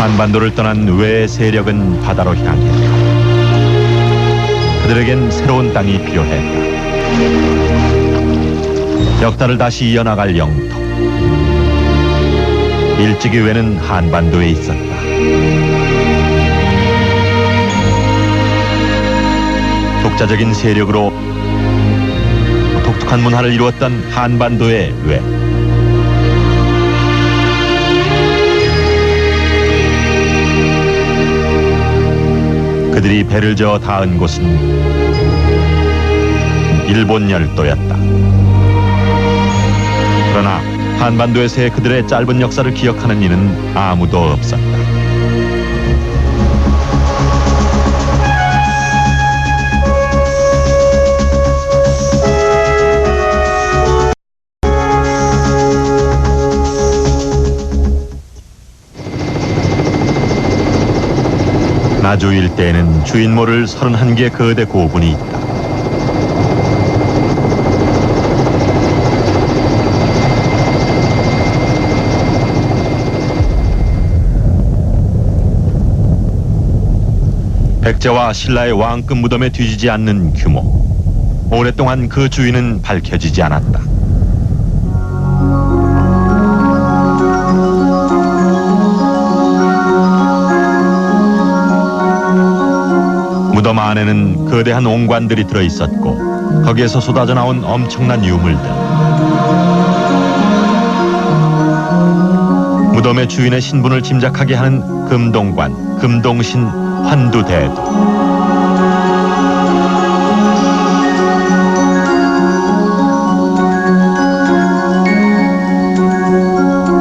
한반도를 떠난 외의 세력은 바다로 향했다. 그들에겐 새로운 땅이 필요했다. 역사를 다시 이어나갈 영토. 일찍이외는 한반도에 있었다. 독자적인 세력으로 독특한 문화를 이루었던 한반도의 외. 그들이 배를 저어 닿은 곳은 일본 열도였다. 그러나 한반도에서의 그들의 짧은 역사를 기억하는 이는 아무도 없었다. 나주 일대에는 주인 모를 31개 거대 고분이 있다. 백제와 신라의 왕급 무덤에 뒤지지 않는 규모. 오랫동안 그 주인은 밝혀지지 않았다. 무덤 안에는 거대한 옹관들이 들어있었고 거기에서 쏟아져 나온 엄청난 유물들. 무덤의 주인의 신분을 짐작하게 하는 금동관, 금동신, 환두대도.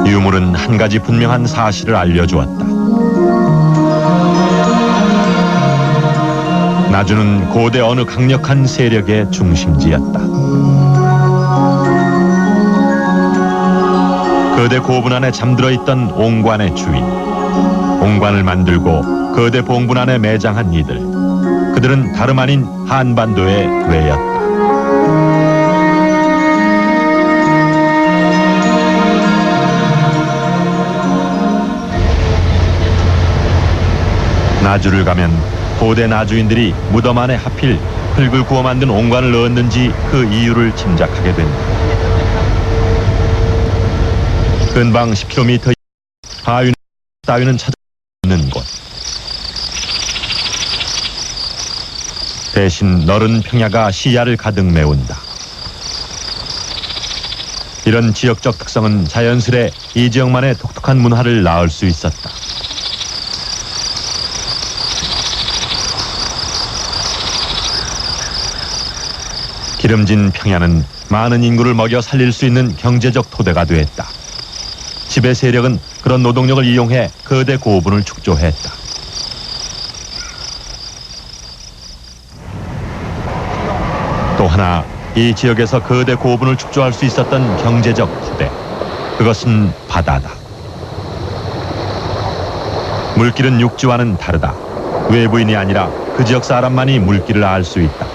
유물은 한 가지 분명한 사실을 알려주었다. 나주는 고대 어느 강력한 세력의 중심지였다. 거대 고분 안에 잠들어 있던 옹관의 주인, 옹관을 만들고 거대 봉분 안에 매장한 이들, 그들은 다름 아닌 한반도의 외였다. 나주를 가면 고대 나주인들이 무덤 안에 하필 흙을 구워 만든 옹관을 넣었는지 그 이유를 짐작하게 된다. 근방 10km 하윤 따위는 찾아 있는 곳. 대신 너른 평야가 시야를 가득 메운다. 이런 지역적 특성은 자연스레 이 지역만의 독특한 문화를 낳을 수 있었다. 기름진 평야는 많은 인구를 먹여 살릴 수 있는 경제적 토대가 되었다. 지배 세력은 그런 노동력을 이용해 거대 고분을 축조했다. 또 하나 이 지역에서 거대 고분을 축조할 수 있었던 경제적 토대, 그것은 바다다. 물길은 육지와는 다르다. 외부인이 아니라 그 지역 사람만이 물길을 알 수 있다.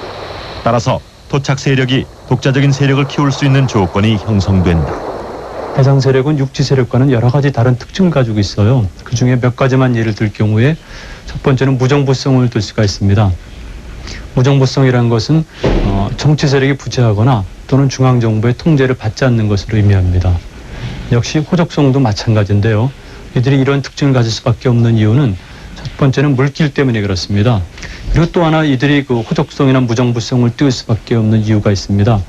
따라서 토착 세력이 독자적인 세력을 키울 수 있는 조건이 형성된다. 해상 세력은 육지 세력과는 여러 가지 다른 특징을 가지고 있어요. 그 중에 몇 가지만 예를 들 경우에 첫 번째는 무정부성을 들 수가 있습니다. 무정부성이라는 것은 정치 세력이 부재하거나 또는 중앙정부의 통제를 받지 않는 것으로 의미합니다. 역시 호적성도 마찬가지인데요. 이들이 이런 특징을 가질 수밖에 없는 이유는 첫 번째는 물길 때문에 그렇습니다. 그리고 또 하나 이들이 그 호적성이나 무정부성을 띄울 수밖에 없는 이유가 있습니다.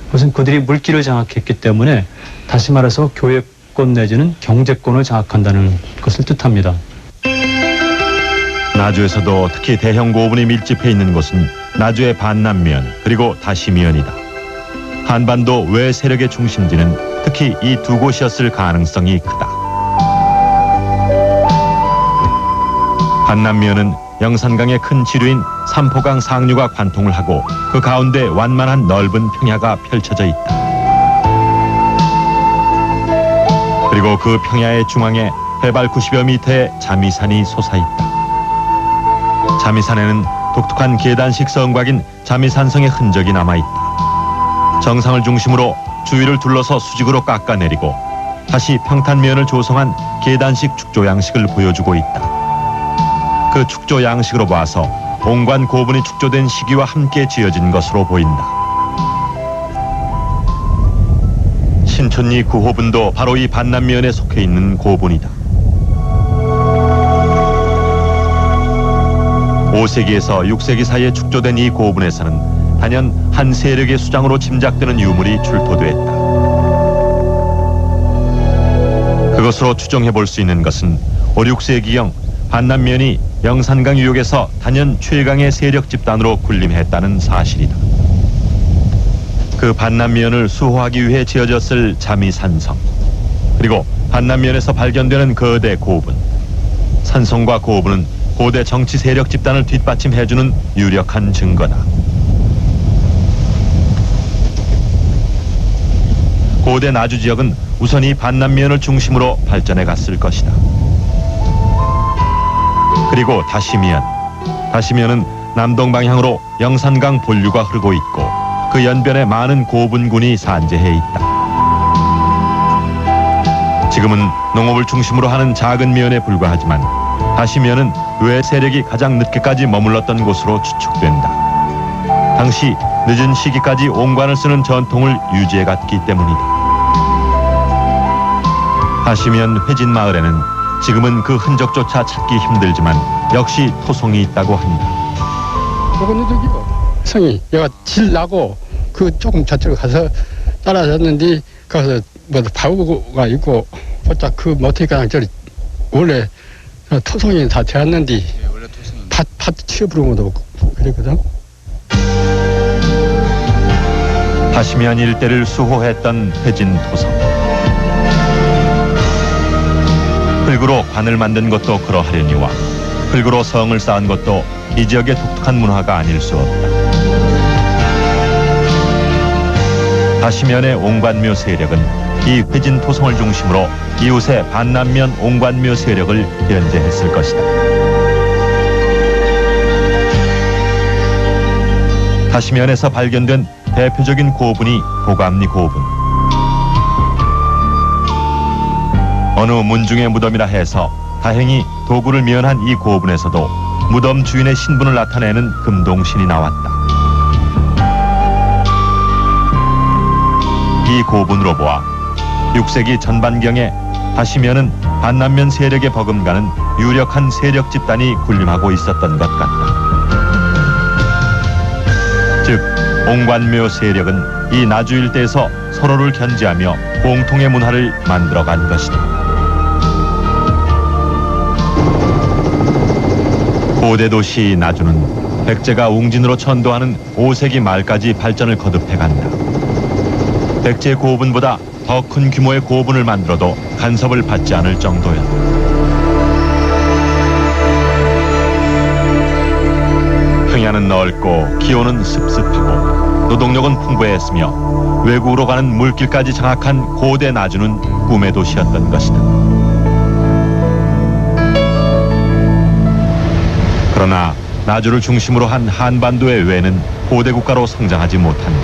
그것은 그들이 물길을 장악했기 때문에 다시 말해서 교회권 내지는 경제권을 장악한다는 것을 뜻합니다. 나주에서도 특히 대형 고분이 밀집해 있는 곳은 나주의 반남면 그리고 다시면이다. 한반도 외 세력의 중심지는 특히 이 두 곳이었을 가능성이 크다. 반남면은 영산강의 큰 지류인 삼포강 상류가 관통을 하고 그 가운데 완만한 넓은 평야가 펼쳐져 있다. 그리고 그 평야의 중앙에 해발 90여 미터의 자미산이 솟아있다. 자미산에는 독특한 계단식 성곽인 자미산성의 흔적이 남아있다. 정상을 중심으로 주위를 둘러서 수직으로 깎아내리고 다시 평탄면을 조성한 계단식 축조 양식을 보여주고 있다. 그 축조 양식으로 봐서 옹관 고분이 축조된 시기와 함께 지어진 것으로 보인다. 신촌리 구호분도 바로 이 반남면에 속해 있는 고분이다. 5세기에서 6세기 사이에 축조된 이 고분에서는 단연 한 세력의 수장으로 짐작되는 유물이 출토됐다. 그것으로 추정해 볼 수 있는 것은 5, 6세기경 반남면이 영산강 유역에서 단연 최강의 세력 집단으로 군림했다는 사실이다. 그 반남면을 수호하기 위해 지어졌을 자미산성, 그리고 반남면에서 발견되는 거대 고분, 산성과 고분은 고대 정치 세력 집단을 뒷받침해주는 유력한 증거다. 고대 나주 지역은 우선 이 반남면을 중심으로 발전해 갔을 것이다. 그리고 다시면은 남동 방향으로 영산강 본류가 흐르고 있고 그 연변에 많은 고분군이 산재해 있다. 지금은 농업을 중심으로 하는 작은 면에 불과하지만 다시면은 외 세력이 가장 늦게까지 머물렀던 곳으로 추측된다. 당시 늦은 시기까지 옹관을 쓰는 전통을 유지해갔기 때문이다. 다시면 회진 마을에는 지금은 그 흔적조차 찾기 힘들지만 역시 토성이 있다고 한다. 요거는 저기요. 성이 얘가 질 나고 그 조금 저쪽으로 가서 따라졌는데 가서 뭐 바우가 있고 살짝 그 못하니까 저리 원래 토성이 다 되었는데 밭 치워부른 것도 그랬거든. 다시면 일대를 수호했던 회진 토성. 흙으로 관을 만든 것도 그러하려니와 흙으로 성을 쌓은 것도 이 지역의 독특한 문화가 아닐 수 없다. 다시면의 옹관묘 세력은 이 회진 토성을 중심으로 이웃의 반남면 옹관묘 세력을 견제했을 것이다. 다시면에서 발견된 대표적인 고분이 도감리 고분. 어느 문중의 무덤이라 해서 다행히 도구를 미연한 이 고분에서도 무덤 주인의 신분을 나타내는 금동신이 나왔다. 이 고분으로 보아 6세기 전반경에 다시면은 반남면 세력에 버금가는 유력한 세력 집단이 군림하고 있었던 것 같다. 즉 옹관묘 세력은 이 나주 일대에서 서로를 견제하며 공통의 문화를 만들어간 것이다. 고대 도시 나주는 백제가 웅진으로 천도하는 5세기 말까지 발전을 거듭해간다. 백제 고분보다 더 큰 규모의 고분을 만들어도 간섭을 받지 않을 정도였다. 평야는 넓고 기온은 습습하고 노동력은 풍부했으며 외국으로 가는 물길까지 장악한 고대 나주는 꿈의 도시였던 것이다. 그러나 나주를 중심으로 한 한반도의 외는 고대 국가로 성장하지 못한다.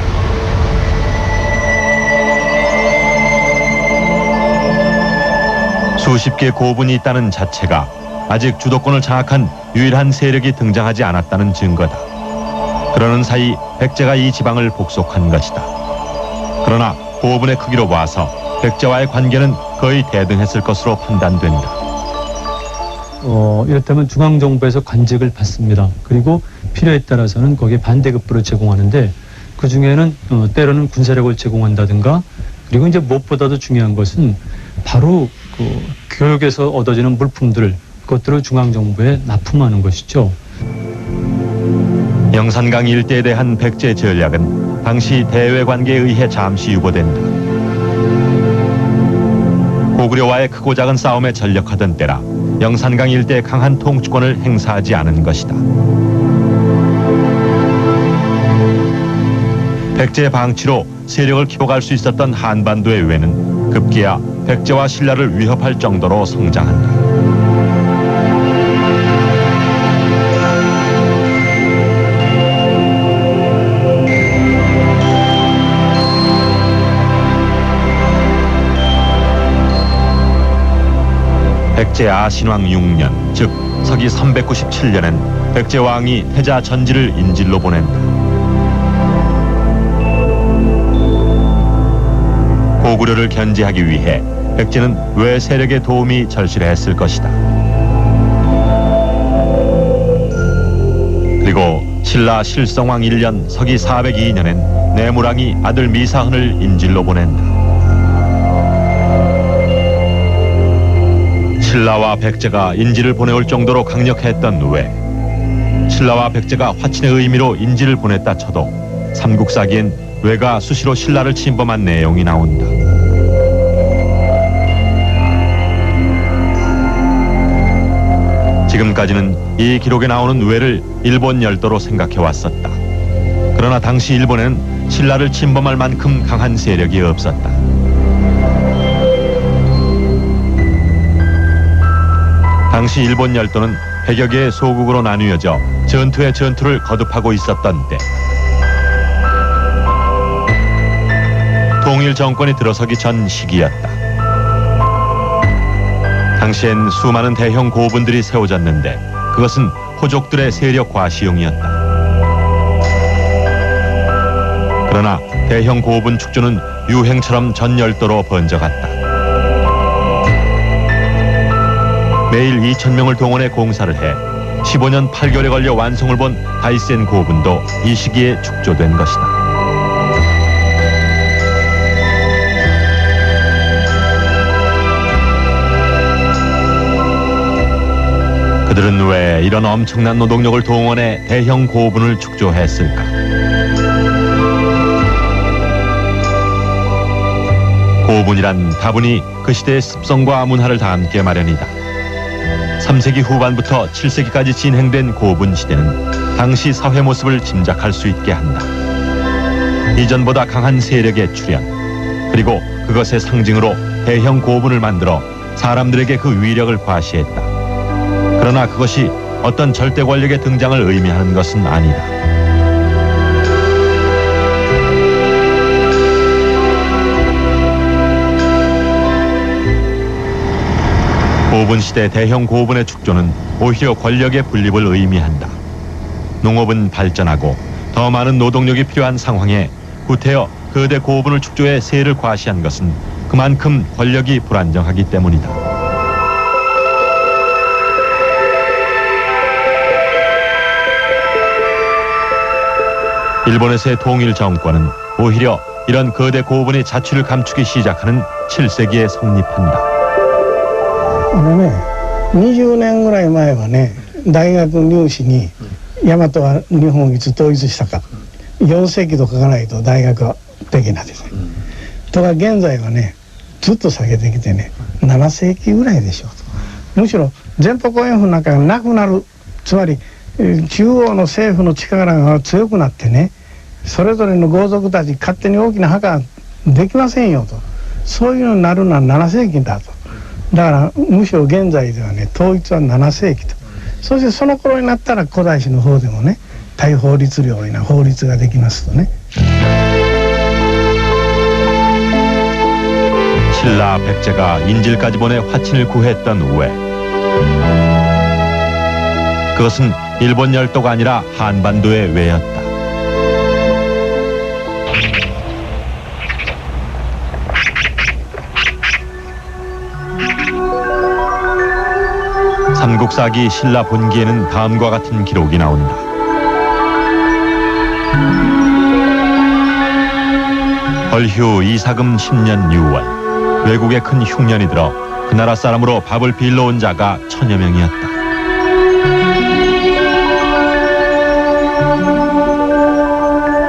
수십 개 고분이 있다는 자체가 아직 주도권을 장악한 유일한 세력이 등장하지 않았다는 증거다. 그러는 사이 백제가 이 지방을 복속한 것이다. 그러나 고분의 크기로 봐서 백제와의 관계는 거의 대등했을 것으로 판단된다. 이렇다면 중앙정부에서 관직을 받습니다. 그리고 필요에 따라서는 거기에 반대급부를 제공하는데 그 중에는 때로는 군사력을 제공한다든가 그리고 이제 무엇보다도 중요한 것은 바로 그 교육에서 얻어지는 물품들을 그것들을 중앙정부에 납품하는 것이죠. 영산강 일대에 대한 백제 전략은 당시 대외 관계에 의해 잠시 유보된다. 고구려와의 크고 작은 싸움에 전력하던 때라 영산강 일대의 강한 통치권을 행사하지 않은 것이다. 백제 방치로 세력을 키워갈 수 있었던 한반도의 외는 급기야 백제와 신라를 위협할 정도로 성장한다. 백제 아신왕 6년, 즉 서기 397년엔 백제 왕이 태자 전지를 인질로 보낸다. 고구려를 견제하기 위해 백제는 외 세력의 도움이 절실했을 것이다. 그리고 신라 실성왕 1년 서기 402년엔 내무랑이 아들 미사흔을 인질로 보낸다. 신라와 백제가 인질을 보내올 정도로 강력했던 외, 신라와 백제가 화친의 의미로 인질을 보냈다 쳐도 삼국사기엔 외가 수시로 신라를 침범한 내용이 나온다. 지금까지는 이 기록에 나오는 외를 일본 열도로 생각해 왔었다. 그러나 당시 일본에는 신라를 침범할 만큼 강한 세력이 없었다. 당시 일본 열도는 100여 개의 소국으로 나뉘어져 전투에 전투를 거듭하고 있었던 때, 통일 정권이 들어서기 전 시기였다. 당시엔 수많은 대형 고분들이 세워졌는데 그것은 호족들의 세력 과시용이었다. 그러나 대형 고분 축조는 유행처럼 전 열도로 번져갔다. 매일 2,000명을 동원해 공사를 해 15년 8개월에 걸려 완성을 본 다이센 고분도 이 시기에 축조된 것이다. 그들은 왜 이런 엄청난 노동력을 동원해 대형 고분을 축조했을까? 고분이란 다분히 그 시대의 습성과 문화를 다 함께 마련이다. 3세기 후반부터 7세기까지 진행된 고분 시대는 당시 사회 모습을 짐작할 수 있게 한다. 이전보다 강한 세력의 출현, 그리고 그것의 상징으로 대형 고분을 만들어 사람들에게 그 위력을 과시했다. 그러나 그것이 어떤 절대 권력의 등장을 의미하는 것은 아니다. 고분시대 대형 고분의 축조는 오히려 권력의 분립을 의미한다. 농업은 발전하고 더 많은 노동력이 필요한 상황에 구태여 거대 고분을 축조해 세를 과시한 것은 그만큼 권력이 불안정하기 때문이다. 일본에서의 통일 정권은 오히려 이런 거대 고분의 자취를 감추기 시작하는 7세기에 성립한다. 20年ぐらい前はね、大学入試に大和は日本をいつ統一したか4世紀と書かないと大学はできないですね。とか現在はね、ずっと下げてきてね、7世紀ぐらいでしょうと。むしろ前方後円墳なんかがなくなる、つまり中央の政府の力が強くなってね、それぞれの豪族たち勝手に大きな墓ができませんよと、そういうのになるのは7世紀だと。だからむしろ現在ではね、統一は7世紀と。そしてその頃になったら古代史の方でもね、大法律令な法律ができますとね。 신라 백제가 인질까지 보내 화친을 구했던 외, 그것은 일본 열도가 아니라 한반도의 외였다. 삼국사기 신라 본기에는 다음과 같은 기록이 나온다. 벌휴 이사금 10년 6월 외국에 큰 흉년이 들어 그 나라 사람으로 밥을 빌러 온 자가 1000여 명이었다.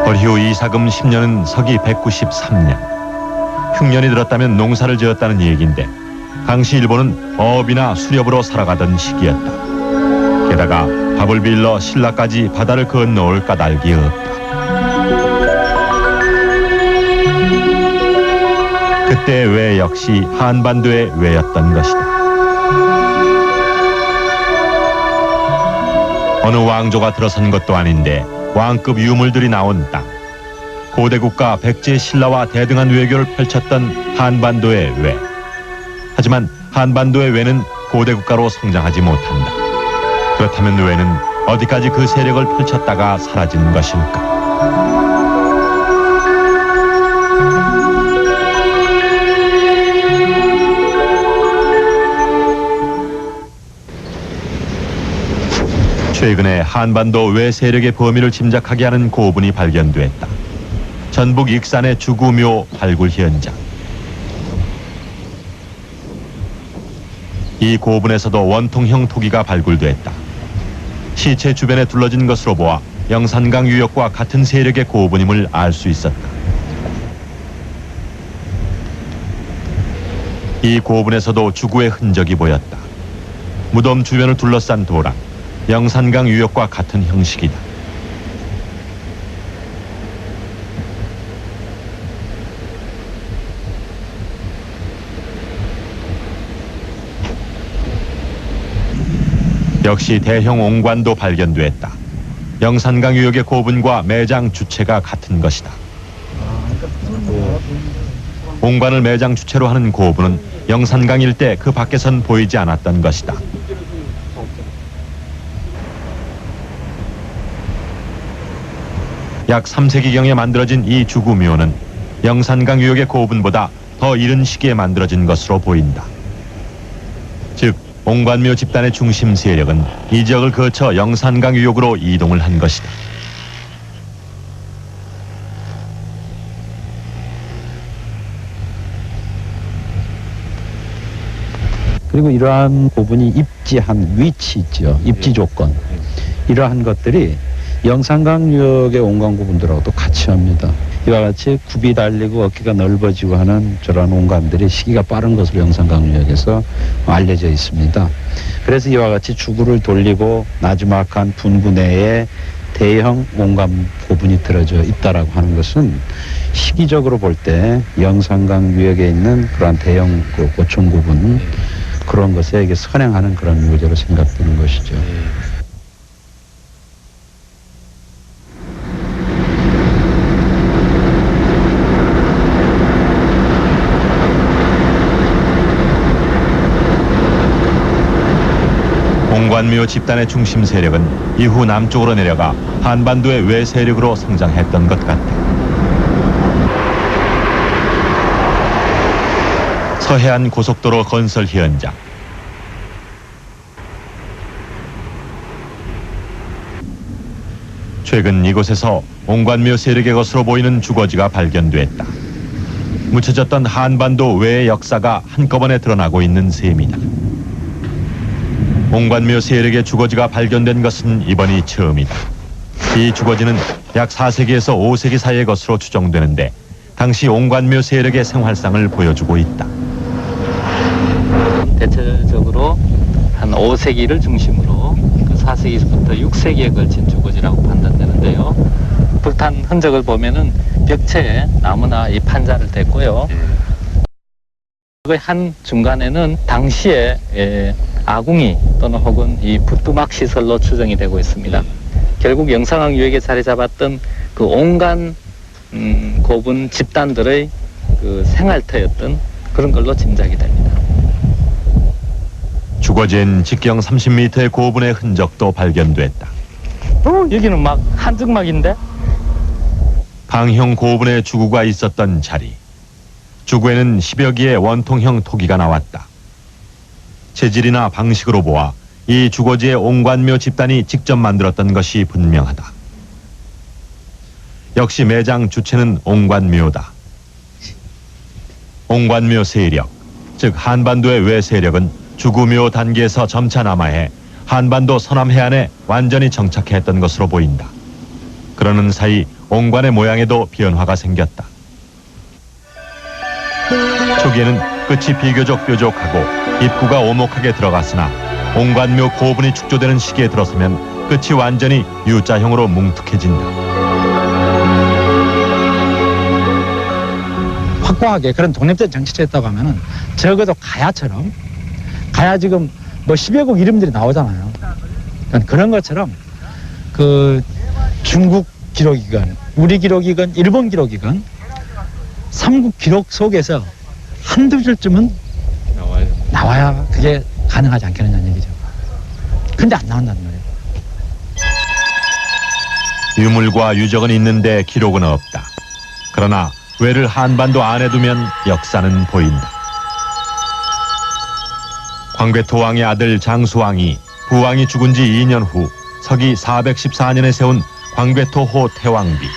벌휴 이사금 10년은 서기 193년. 흉년이 들었다면 농사를 지었다는 얘기인데 당시 일본은 어업이나 수렵으로 살아가던 시기였다. 게다가 밥을 빌러 신라까지 바다를 건너올 까닭이 없다. 그때 외 역시 한반도의 외였던 것이다. 어느 왕조가 들어선 것도 아닌데 왕급 유물들이 나온 땅. 고대 국가 백제 신라와 대등한 외교를 펼쳤던 한반도의 외. 하지만 한반도의 외는 고대 국가로 성장하지 못한다. 그렇다면 노예는 어디까지 그 세력을 펼쳤다가 사라지는 것일까? 최근에 한반도 외 세력의 범위를 짐작하게 하는 고분이 발견됐다. 전북 익산의 주구묘 발굴 현장. 이 고분에서도 원통형 토기가 발굴됐다. 시체 주변에 둘러진 것으로 보아 영산강 유역과 같은 세력의 고분임을 알 수 있었다. 이 고분에서도 주구의 흔적이 보였다. 무덤 주변을 둘러싼 도랑, 영산강 유역과 같은 형식이다. 역시 대형 옹관도 발견됐다. 영산강 유역의 고분과 매장 주체가 같은 것이다. 옹관을 매장 주체로 하는 고분은 영산강 일대 그 밖에선 보이지 않았던 것이다. 약 3세기경에 만들어진 이 주구묘는 영산강 유역의 고분보다 더 이른 시기에 만들어진 것으로 보인다. 즉, 옹관묘 집단의 중심 세력은 이 지역을 거쳐 영산강 유역으로 이동을 한 것이다. 그리고 이러한 부분이 입지한 위치 있죠. 입지 조건. 이러한 것들이 영산강 유역의 옹관 부분들하고도 같이 합니다. 이와 같이 굽이 달리고 어깨가 넓어지고 하는 저러한 옹관들이 시기가 빠른 것으로 영산강 유역에서 알려져 있습니다. 그래서 이와 같이 주구를 돌리고 나지막한 분구 내에 대형 옹관 부분이 들어져 있다라고 하는 것은 시기적으로 볼 때 영산강 유역에 있는 그러한 대형 고촌 부분 그런 것에 선행하는 그런 묘지로 생각되는 것이죠. 옹관묘 집단의 중심 세력은 이후 남쪽으로 내려가 한반도의 외 세력으로 성장했던 것 같다. 서해안 고속도로 건설 현장. 최근 이곳에서 옹관묘 세력의 것으로 보이는 주거지가 발견됐다. 묻혀졌던 한반도 외의 역사가 한꺼번에 드러나고 있는 셈이다. 옹관묘 세력의 주거지가 발견된 것은 이번이 처음이다. 이 주거지는 약 4세기에서 5세기 사이의 것으로 추정되는데 당시 옹관묘 세력의 생활상을 보여주고 있다. 대체적으로 한 5세기를 중심으로 그 4세기부터 6세기에 걸친 주거지라고 판단되는데요. 불탄 흔적을 보면은 벽체에 나무나 이 판자를 댔고요. 그 한 중간에는 당시에 아궁이 또는 혹은 이 부뚜막 시설로 추정이 되고 있습니다. 결국 영산강 유역에 자리 잡았던 그 옹관 고분 집단들의 그 생활터였던 그런 걸로 짐작이 됩니다. 주거지엔 직경 30m의 고분의 흔적도 발견됐다. 여기는 막 한증막인데? 방형 고분의 주구가 있었던 자리. 주구에는 10여 개의 원통형 토기가 나왔다. 재질이나 방식으로 보아 이 주거지의 옹관묘 집단이 직접 만들었던 것이 분명하다. 역시 매장 주체는 옹관묘다. 옹관묘 세력, 즉 한반도의 외 세력은 주구묘 단계에서 점차 남하해 한반도 서남 해안에 완전히 정착했던 것으로 보인다. 그러는 사이 옹관의 모양에도 변화가 생겼다. 초기에는 끝이 비교적 뾰족하고 입구가 오목하게 들어갔으나 옹관묘 고분이 축조되는 시기에 들어서면 끝이 완전히 U자형으로 뭉툭해진다. 확고하게 그런 독립된 정치체가 있다고 하면은 적어도 가야처럼 가야 지금 뭐 10여 국 이름들이 나오잖아요. 그러니까 그런 것처럼 그 중국 기록이건 우리 기록이건 일본 기록이건 삼국 기록 속에서 한두 줄쯤은 나와야 그게 가능하지 않겠느냐는 얘기죠. 근데 안 나온다는 거예요. 유물과 유적은 있는데 기록은 없다. 그러나 외를 한반도 안에 두면 역사는 보인다. 광괴토왕의 아들 장수왕이 부왕이 죽은 지 2년 후 서기 414년에 세운 광괴토호 태왕비.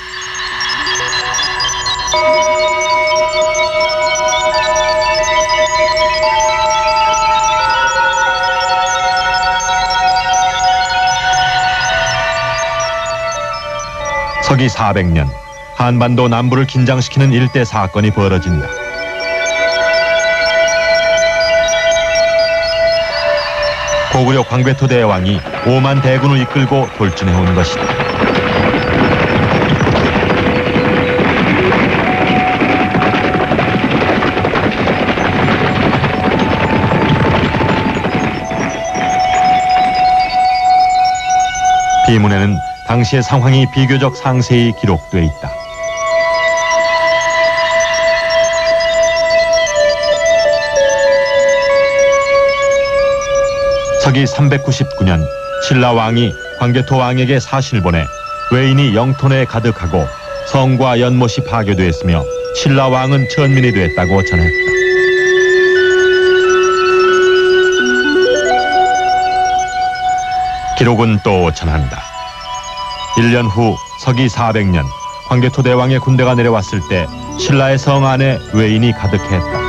서기 400년 한반도 남부를 긴장시키는 일대 사건이 벌어진다. 고구려 광괴토 대왕이 5만 대군을 이끌고 돌진해온 것이다. 비문에는 당시의 상황이 비교적 상세히 기록돼 있다. 서기 399년 신라 왕이 광괴토 왕에게 사신을 보내 외인이 영토내에 가득하고 성과 연못이 파괴되었으며 신라 왕은 천민이 되었다고 전했다. 기록은 또 전한다. 1년 후 서기 400년 광괴토 대왕의 군대가 내려왔을 때 신라의 성 안에 외인이 가득했다.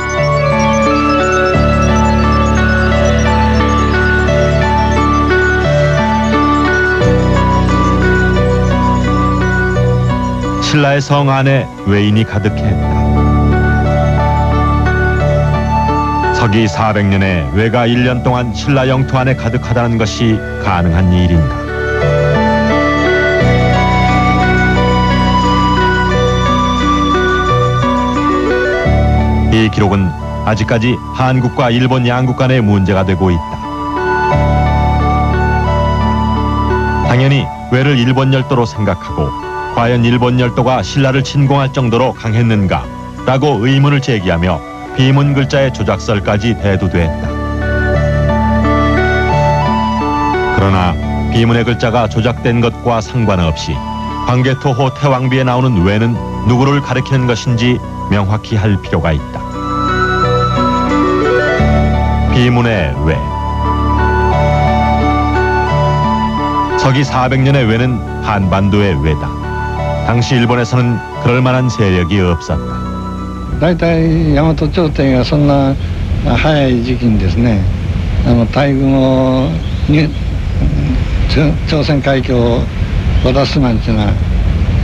신라의 성 안에 외인이 가득했다. 서기 400년에 외가 1년 동안 신라 영토 안에 가득하다는 것이 가능한 일인가? 이 기록은 아직까지 한국과 일본 양국 간의 문제가 되고 있다. 당연히 외를 일본 열도로 생각하고 과연 일본 열도가 신라를 침공할 정도로 강했는가? 라고 의문을 제기하며 비문 글자의 조작설까지 대두됐다. 그러나 비문의 글자가 조작된 것과 상관없이 광괴토호 태왕비에 나오는 외는 누구를 가리키는 것인지 명확히 할 필요가 있다. 비문의 외. 서기 400년의 외는 한반도의 외다. 당시 일본에서는 그럴 만한 세력이 없었다. 大体大和朝廷がそんな早い時期にですね、大軍をに朝鮮海峡を渡すなんていうのは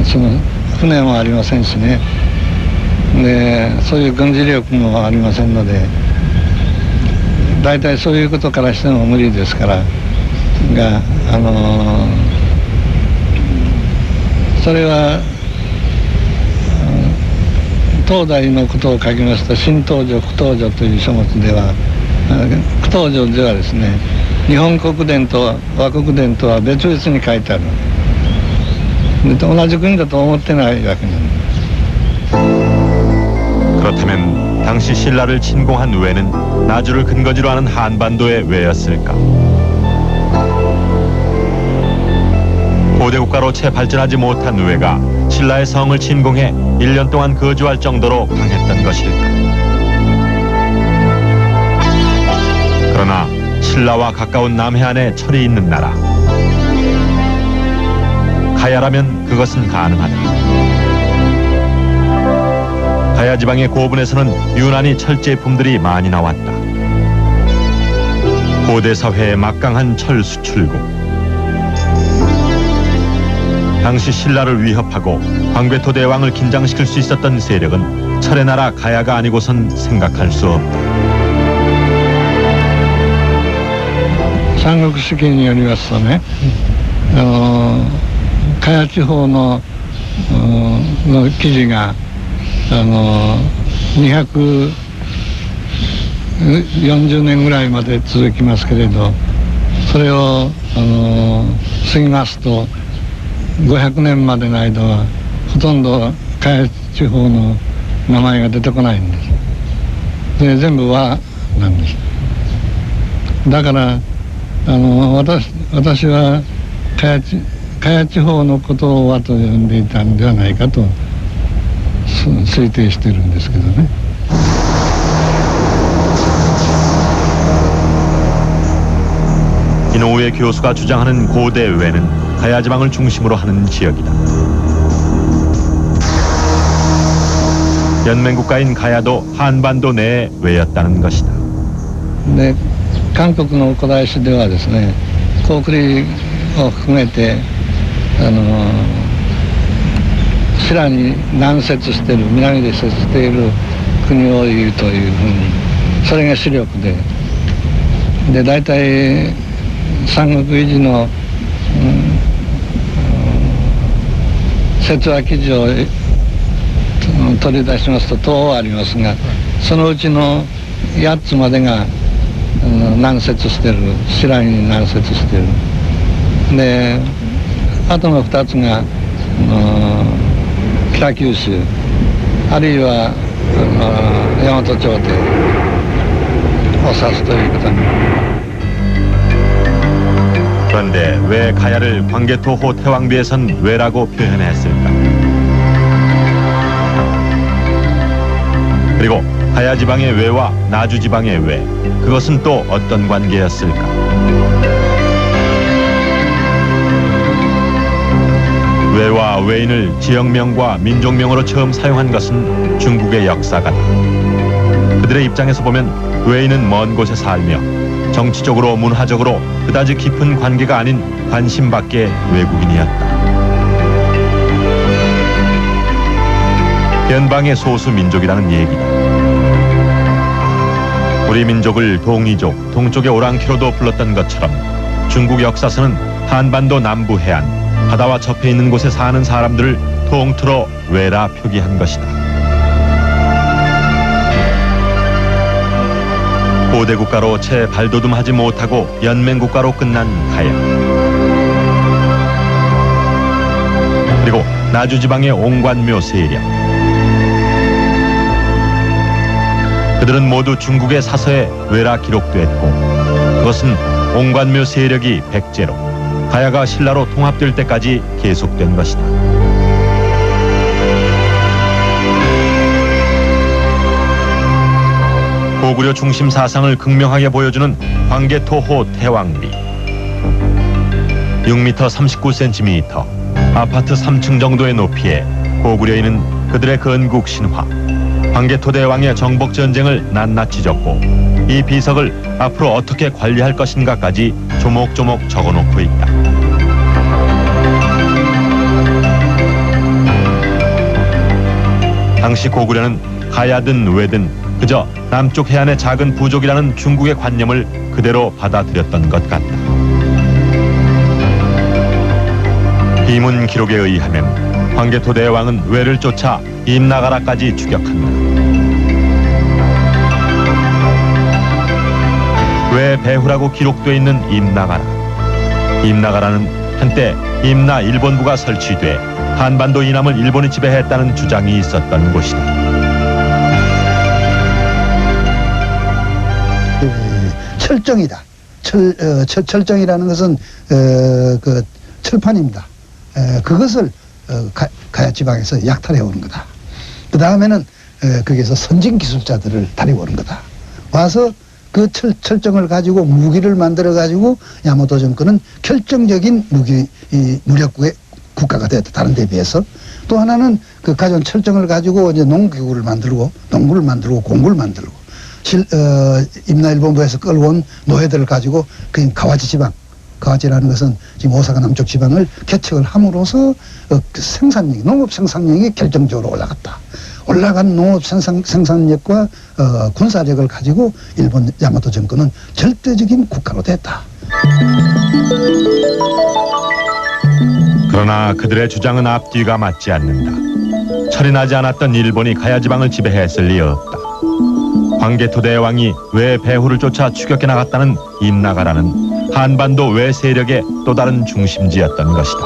その船もありませんしね、でそういう軍事力もありませんので、大体そういうことからしても無理ですからが、それは東大のことを書きますと新東条苦東条という書物では苦東条ではですね、日本国伝と和国伝とは別々に書いてあるで同じ国だと思ってないわけなんです。 그렇다면 당시 신라를 침공한 외는 나주를 근거지로 하는 한반도의 외였을까? 고대 국가로 채 발전하지 못한 외가 신라의 성을 침공해 1년 동안 거주할 정도로 강했던 것일까? 그러나 신라와 가까운 남해안에 철이 있는 나라 가야라면 그것은 가능하다. 가야 지방의 고분에서는 유난히 철 제품들이 많이 나왔다. 고대 사회의 막강한 철 수출국. 당시 신라를 위협하고 광괴토 대왕을 긴장시킬 수 있었던 세력은 철의 나라 가야가 아니고선 생각할 수 없다. 三国志記によりますとね、加谷地方の記事が240年ぐらいまで続きますけれど、それを過ぎますと500年までの間はほとんど加谷地方の名前が出てこないんです。で全部和なんです。だから私は茅地方のことを和と呼んでいたんではないかと推定してるんですけどね。 이노우에 교수가 주장하는 고대 외는 가야지방을 중심으로 하는 지역이다. 연맹국가인 가야도 한반도 내의 외였다는 것이다. で韓国の古代史ではですね、高句麗を含めて新羅に南接している、南で接している国を言うというふうに、それが主力で、大体三国維持の、説話記事を取り出しますと10ありますが、そのうちの8つまでが南接している、新羅に南接している。であとの2つが北九州、あるいは大和朝廷を指すということに。 그런데 왜 가야를 광개토호 태왕비에선 외라고 표현했을까? 그리고 가야 지방의 외와 나주 지방의 외, 그것은 또 어떤 관계였을까? 외와 외인을 지역명과 민족명으로 처음 사용한 것은 중국의 역사가다. 그들의 입장에서 보면 외인은 먼 곳에 살며 정치적으로 문화적으로 그다지 깊은 관계가 아닌 관심 밖의 외국인이었다. 변방의 소수 민족이라는 얘기다. 우리 민족을 동이족, 동쪽의 오랑캐로도 불렀던 것처럼 중국 역사서는 한반도 남부 해안, 바다와 접해 있는 곳에 사는 사람들을 통틀어 외라 표기한 것이다. 고대 국가로 채 발돋움하지 못하고 연맹 국가로 끝난 가야. 그리고 나주 지방의 옹관묘 세력. 그들은 모두 중국의 사서에 외라 기록됐고, 그것은 옹관묘 세력이 백제로, 가야가 신라로 통합될 때까지 계속된 것이다. 고구려 중심 사상을 극명하게 보여주는 광개토호 태왕비. 6m 39cm, 아파트 3층 정도의 높이에 고구려인은 그들의 건국 신화, 광개토대왕의 정복 전쟁을 낱낱이 적고 이 비석을 앞으로 어떻게 관리할 것인가까지 조목조목 적어놓고 있다. 당시 고구려는 가야든 외든 그저 남쪽 해안의 작은 부족이라는 중국의 관념을 그대로 받아들였던 것 같다. 비문 기록에 의하면 광개토 대왕은 외를 쫓아 임나가라까지 추격한다. 외 배후라고 기록돼 있는 임나가라. 임나가라는 한때 임나 일본부가 설치돼 한반도 이남을 일본이 지배했다는 주장이 있었던 곳이다. 철정이다. 철정이라는 것은 그 철판입니다. 그것을 가야 지방에서 약탈해 오는 거다. 그 다음에는 거기에서 선진 기술자들을 다리고 오는 거다. 와서 그 철정을 가지고 무기를 만들어 가지고 야마토 정권은 결정적인 무력국의 국가가 되었다. 다른 데 비해서. 또 하나는 그 가져온 철정을 가지고 이제 농구를 만들고 공구를 만들고 임나일본부에서 끌어온 노예들을 가지고 그 가와지 지방, 가와지라는 것은 지금 오사카 남쪽 지방을 개척을 함으로써 생산력이, 농업 생산력이 결정적으로 올라갔다. 올라간 농업 생산력과 군사력을 가지고 일본 야마토 정권은 절대적인 국가로 됐다. 그러나 그들의 주장은 앞뒤가 맞지 않는다. 철이 나지 않았던 일본이 가야 지방을 지배했을 리 없다. 광개토 대왕이 외 배후를 쫓아 추격해 나갔다는 임나가라는 한반도 외 세력의 또 다른 중심지였던 것이다.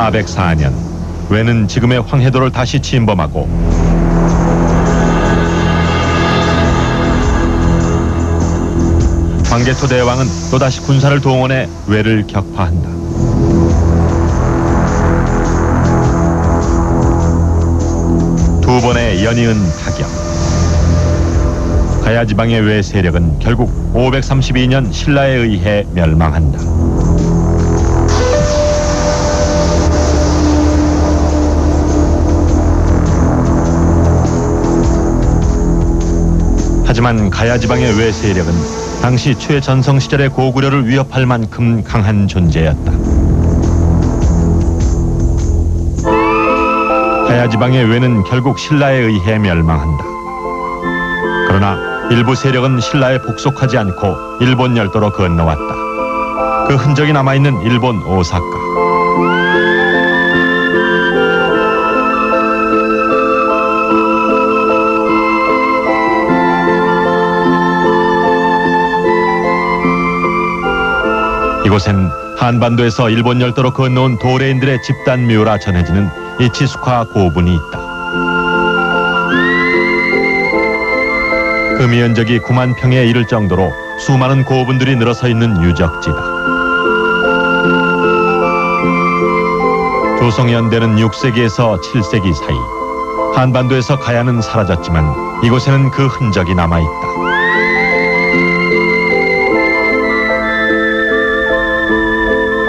1404년 왜는 지금의 황해도를 다시 침범하고 광개토 대왕은 또다시 군사를 동원해 왜를 격파한다. 두 번의 연이은 타격. 가야 지방의 왜그 세력은 결국 532년 신라에 의해 멸망한다. 하지만 가야 지방의 왜그 세력은 당시 최전성 시절의 고구려를 위협할 만큼 강한 존재였다. 가야 지방의 왜는 결국 신라에 의해 멸망한다. 그러나 일부 세력은 신라에 복속하지 않고 일본 열도로 건너왔다. 그 흔적이 남아있는 일본 오사카. 이곳엔 한반도에서 일본 열도로 건너온 도레인들의 집단 묘라 전해지는 이치스카 고분이 있다. 그 면적이 9만 평에 이를 정도로 수많은 고분들이 늘어서 있는 유적지다. 조선연대는 6세기에서 7세기 사이 한반도에서 가야는 사라졌지만 이곳에는 그 흔적이 남아있다.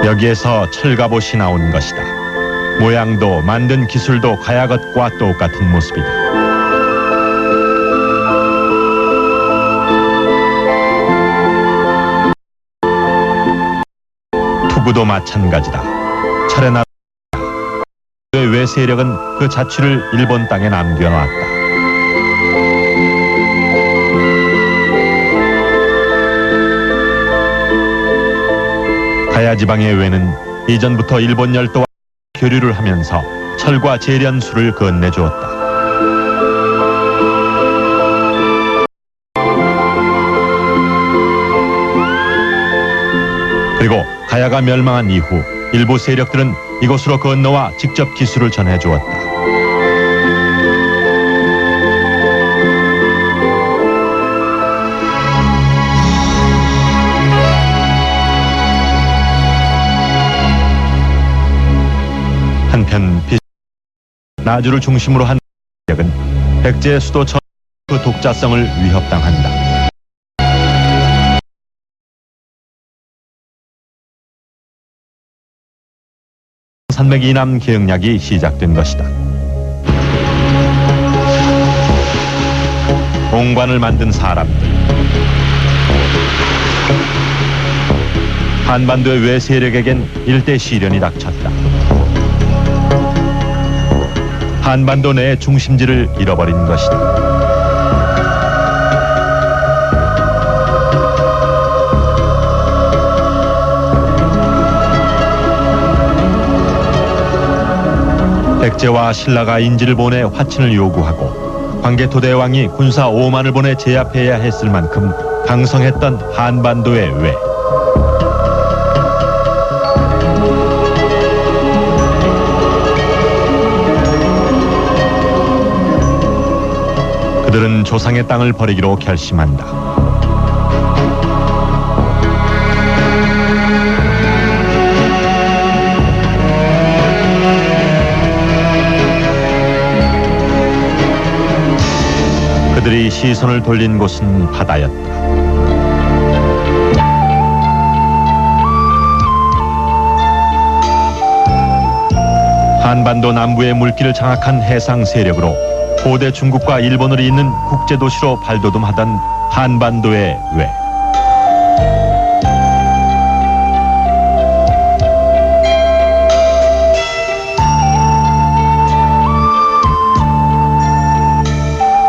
여기에서 철갑옷이 나온 것이다. 모양도 만든 기술도 가야 것과 똑같은 모습이다. 투구도 마찬가지다. 철의 나라 외 세력은 그 자취를 일본 땅에 남겨놨다. 가야 지방의 왜는 이전부터 일본 열도와 교류를 하면서 철과 재련수를 건네주었다. 그리고 가야가 멸망한 이후 일부 세력들은 이곳으로 건너와 직접 기술을 전해주었다. 한편 나주를 중심으로 한 세력은 백제의 수도 그 독자성을 위협당한다. 산맥 이남 계획약이 시작된 것이다. 옹관을 만든 사람들, 한반도의 외 세력에겐 일대 시련이 닥쳤다. 한반도 내의 중심지를 잃어버린 것이다. 백제와 신라가 인지를 보내 화친을 요구하고 광개토 대왕이 군사 5만을 보내 제압해야 했을 만큼 강성했던 한반도의 외. 그들은 조상의 땅을 버리기로 결심한다. 그들이 시선을 돌린 곳은 바다였다. 한반도 남부의 물길을 장악한 해상 세력으로 고대 중국과 일본을 잇는 국제도시로 발돋움하던 한반도의 외.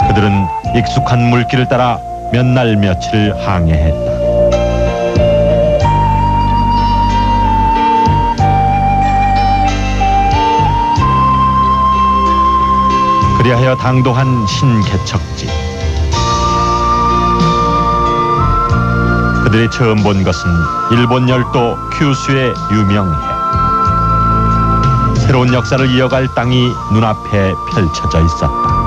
그들은 익숙한 물길을 따라 몇 날 며칠 항해했다. 그리하여 당도한 신개척지. 그들이 처음 본 것은 일본 열도 큐슈의 유명해. 새로운 역사를 이어갈 땅이 눈앞에 펼쳐져 있었다.